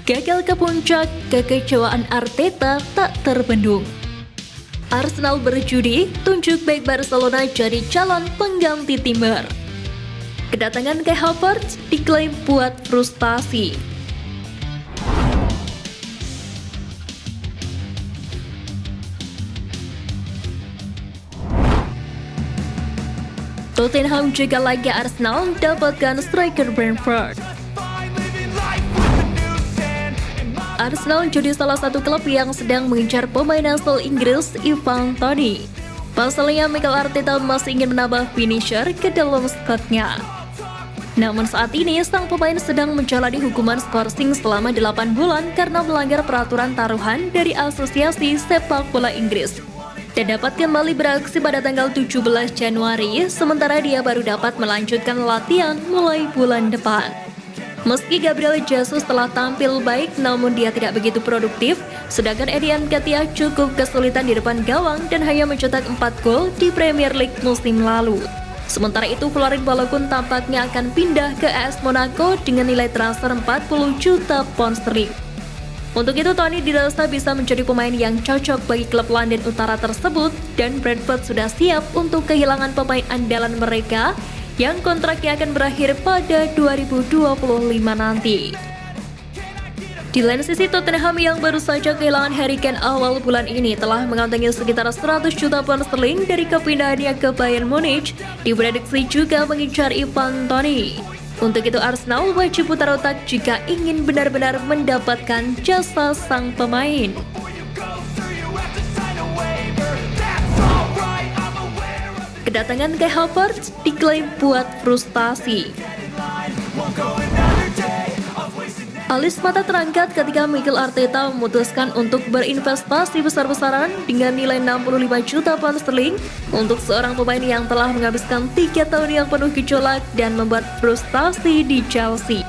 Gagal ke puncak, kekecewaan Arteta tak terbendung. Arsenal berjudi, tunjuk back Barcelona jadi calon pengganti Timber. Kedatangan Kai Havertz diklaim buat frustasi. Tottenham juga laga Arsenal dapatkan striker Brentford. Arsenal jadi salah satu klub yang sedang mengincar pemain asal Inggris Ivan Toney. Pasalnya Mikel Arteta masih ingin menambah finisher ke dalam squadnya. Namun saat ini sang pemain sedang menjalani hukuman skorsing selama 8 bulan karena melanggar peraturan taruhan dari Asosiasi Sepak Bola Inggris. Dan dapat kembali beraksi pada tanggal 17 Januari, sementara dia baru dapat melanjutkan latihan mulai bulan depan. Meski Gabriel Jesus telah tampil baik, namun dia tidak begitu produktif, sedangkan Eddie Nketiah cukup kesulitan di depan gawang dan hanya mencetak 4 gol di Premier League musim lalu. Sementara itu, Florin Balogun tampaknya akan pindah ke AS Monaco dengan nilai transfer 40 juta pound sterling. Untuk itu, Toney dirasa bisa menjadi pemain yang cocok bagi klub London Utara tersebut, dan Brentford sudah siap untuk kehilangan pemain andalan mereka yang kontraknya akan berakhir pada 2025 nanti. Di lain sisi, Tottenham yang baru saja kehilangan Harry Kane awal bulan ini telah mengantongi sekitar 100 juta pound sterling dari kepindahannya ke Bayern Munich, diprediksi juga mengincar Ivan Toney. Untuk itu, Arsenal wajib putar otak jika ingin benar-benar mendapatkan jasa sang pemain. Kedatangan Kai Havertz diklaim buat frustasi. Alis mata terangkat ketika Mikel Arteta memutuskan untuk berinvestasi besar-besaran dengan nilai 65 juta pound sterling untuk seorang pemain yang telah menghabiskan 3 tahun yang penuh gejolak dan membuat frustasi di Chelsea.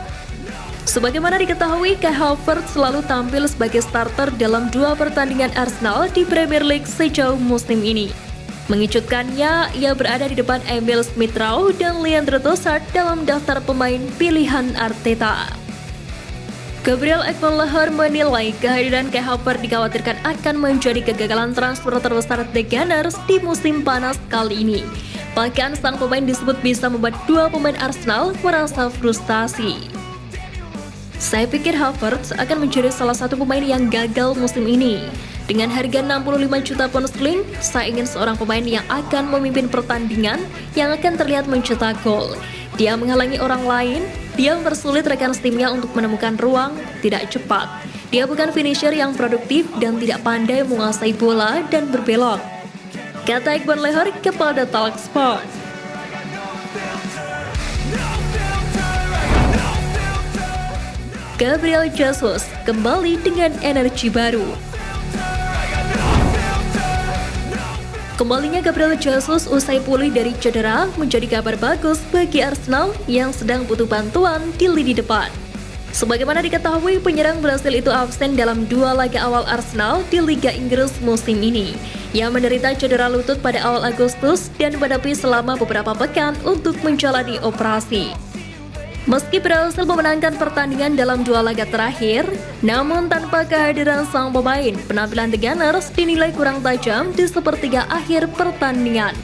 Sebagaimana diketahui, Kai Havertz selalu tampil sebagai starter dalam 2 pertandingan Arsenal di Premier League sejauh musim ini. Mengejutkannya, ia berada di depan Emil Smith-Rowe dan Leandro Trossard dalam daftar pemain pilihan Arteta. Gabriel Ekman menilai kehadiran Kai Havertz dikhawatirkan akan menjadi kegagalan transfer terbesar The Gunners di musim panas kali ini. Bahkan sang pemain disebut bisa membuat 2 pemain Arsenal merasa frustasi. Saya pikir Havertz akan menjadi salah satu pemain yang gagal musim ini. Dengan harga 65 juta pound sterling, saya ingin seorang pemain yang akan memimpin pertandingan, yang akan terlihat mencetak gol. Dia menghalangi orang lain, dia mempersulit rekan timnya untuk menemukan ruang, tidak cepat. Dia bukan finisher yang produktif dan tidak pandai menguasai bola dan berbelok, kata Iqbal Leher kepada Talksport. Gabriel Jesus kembali dengan energi baru. Kembalinya Gabriel Jesus usai pulih dari cedera menjadi kabar bagus bagi Arsenal yang sedang butuh bantuan di lini depan. Sebagaimana diketahui, penyerang Brasil itu absen dalam 2 laga awal Arsenal di Liga Inggris musim ini. Ia menderita cedera lutut pada awal Agustus dan menghadapi selama beberapa pekan untuk menjalani operasi. Meski berhasil memenangkan pertandingan dalam 2 laga terakhir, namun tanpa kehadiran sang pemain, penampilan The Gunners dinilai kurang tajam di sepertiga akhir pertandingan.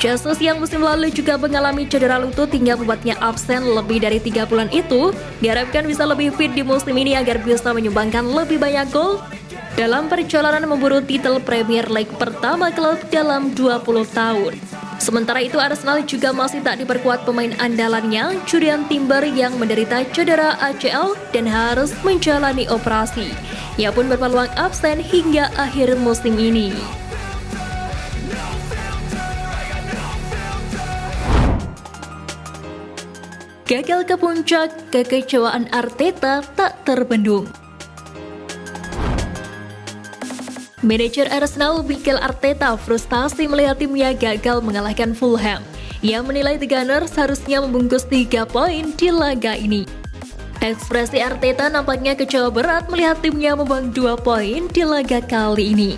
Jesus yang musim lalu juga mengalami cedera lutut hingga membuatnya absen lebih dari 3 bulan itu, diharapkan bisa lebih fit di musim ini agar bisa menyumbangkan lebih banyak gol dalam perjalanan memburu titel Premier League pertama klub dalam 20 tahun. Sementara itu, Arsenal juga masih tak diperkuat pemain andalannya, Julian Timber yang menderita cedera ACL dan harus menjalani operasi. Ia pun berpeluang absen hingga akhir musim ini. Gagal ke puncak, kekecewaan Arteta tak terbendung. Manajer Arsenal Mikel Arteta frustasi melihat timnya gagal mengalahkan Fulham. Ia menilai The Gunners harusnya membungkus 3 poin di laga ini. Ekspresi Arteta nampaknya kecewa berat melihat timnya membuang 2 poin di laga kali ini.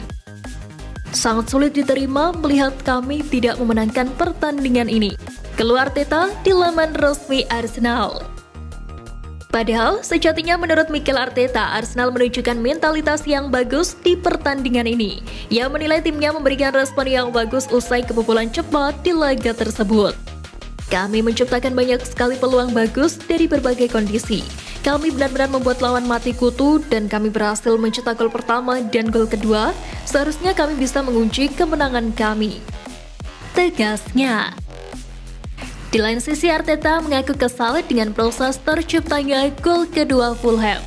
Sangat sulit diterima melihat kami tidak memenangkan pertandingan ini, keluar Arteta di laman resmi Arsenal. Padahal, sejatinya menurut Mikel Arteta, Arsenal menunjukkan mentalitas yang bagus di pertandingan ini. Ia menilai timnya memberikan respon yang bagus usai kebobolan cepat di laga tersebut. Kami menciptakan banyak sekali peluang bagus dari berbagai kondisi. Kami benar-benar membuat lawan mati kutu dan kami berhasil mencetak gol pertama dan gol kedua. Seharusnya kami bisa mengunci kemenangan kami, tegasnya. Di lain sisi, Arteta mengaku kesal dengan proses terciptanya gol kedua Fulham.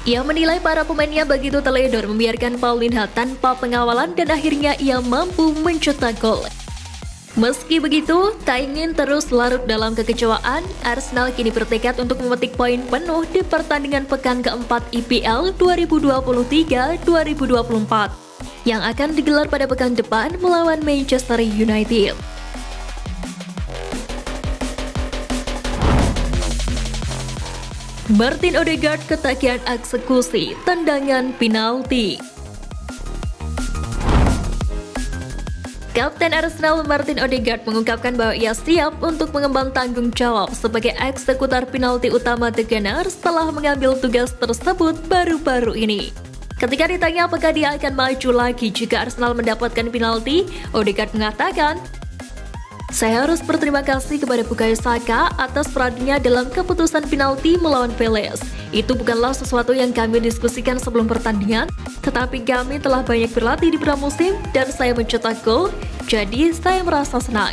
Ia menilai para pemainnya begitu teledor membiarkan Paulinho tanpa pengawalan dan akhirnya ia mampu mencetak gol. Meski begitu, tak ingin terus larut dalam kekecewaan, Arsenal kini bertekad untuk memetik poin penuh di pertandingan pekan keempat IPL 2023-2024 yang akan digelar pada pekan depan melawan Manchester United. Martin Odegaard ketagihan eksekusi tendangan penalti. Kapten Arsenal Martin Odegaard mengungkapkan bahwa ia siap untuk mengemban tanggung jawab sebagai eksekutor penalti utama The Gunners setelah mengambil tugas tersebut baru-baru ini. Ketika ditanya apakah dia akan maju lagi jika Arsenal mendapatkan penalti, Odegaard mengatakan, "Saya harus berterima kasih kepada Bukayo Saka atas perannya dalam keputusan penalti melawan Palace. Itu bukanlah sesuatu yang kami diskusikan sebelum pertandingan, tetapi kami telah banyak berlatih di pramusim dan saya mencetak gol, jadi saya merasa senang.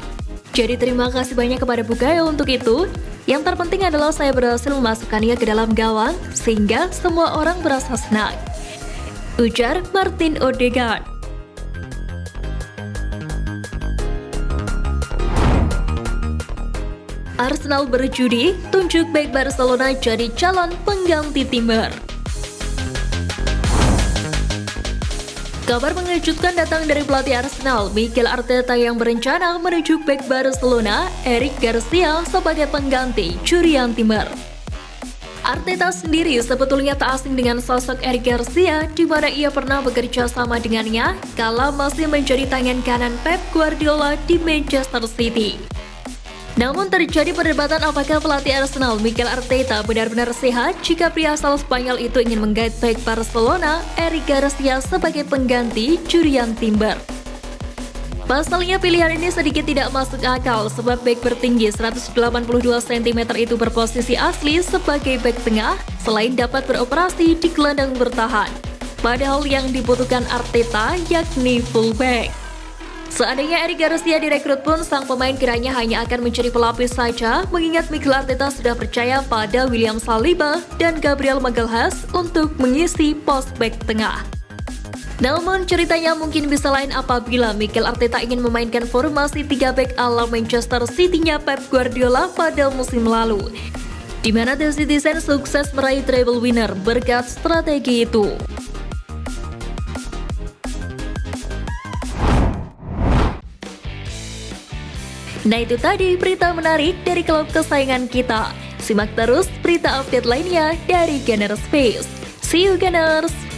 Jadi terima kasih banyak kepada Bukayo untuk itu. Yang terpenting adalah saya berhasil memasukkannya ke dalam gawang, sehingga semua orang merasa senang," ujar Martin Odegaard. Arsenal berjudi, tunjuk bek Barcelona jadi calon pengganti Timber. Kabar mengejutkan datang dari pelatih Arsenal, Mikel Arteta, yang berencana menunjuk bek Barcelona, Eric Garcia, sebagai pengganti Jurriën Timber. Arteta sendiri sebetulnya tak asing dengan sosok Eric Garcia, di mana ia pernah bekerja sama dengannya kala masih menjadi tangan kanan Pep Guardiola di Manchester City. Namun terjadi perdebatan apakah pelatih Arsenal Mikel Arteta benar-benar sehat jika pria asal Spanyol itu ingin menggait bek Barcelona, Eric Garcia, sebagai pengganti Jurriën Timber. Pasalnya pilihan ini sedikit tidak masuk akal sebab bek bertinggi 182 cm itu berposisi asli sebagai bek tengah selain dapat beroperasi di gelandang bertahan. Padahal yang dibutuhkan Arteta yakni fullback. Seandainya Eric Garcia direkrut pun, sang pemain kiranya hanya akan mencari pelapis saja, mengingat Mikel Arteta sudah percaya pada William Saliba dan Gabriel Magalhaes untuk mengisi pos bek tengah. Namun ceritanya mungkin bisa lain apabila Mikel Arteta ingin memainkan formasi 3 bek ala Manchester City-nya Pep Guardiola pada musim lalu, di mana The Citizen sukses meraih treble winner berkat strategi itu. Nah, itu tadi berita menarik dari klub kesayangan kita. Simak terus berita update lainnya dari Gunners Space. See you Gunners!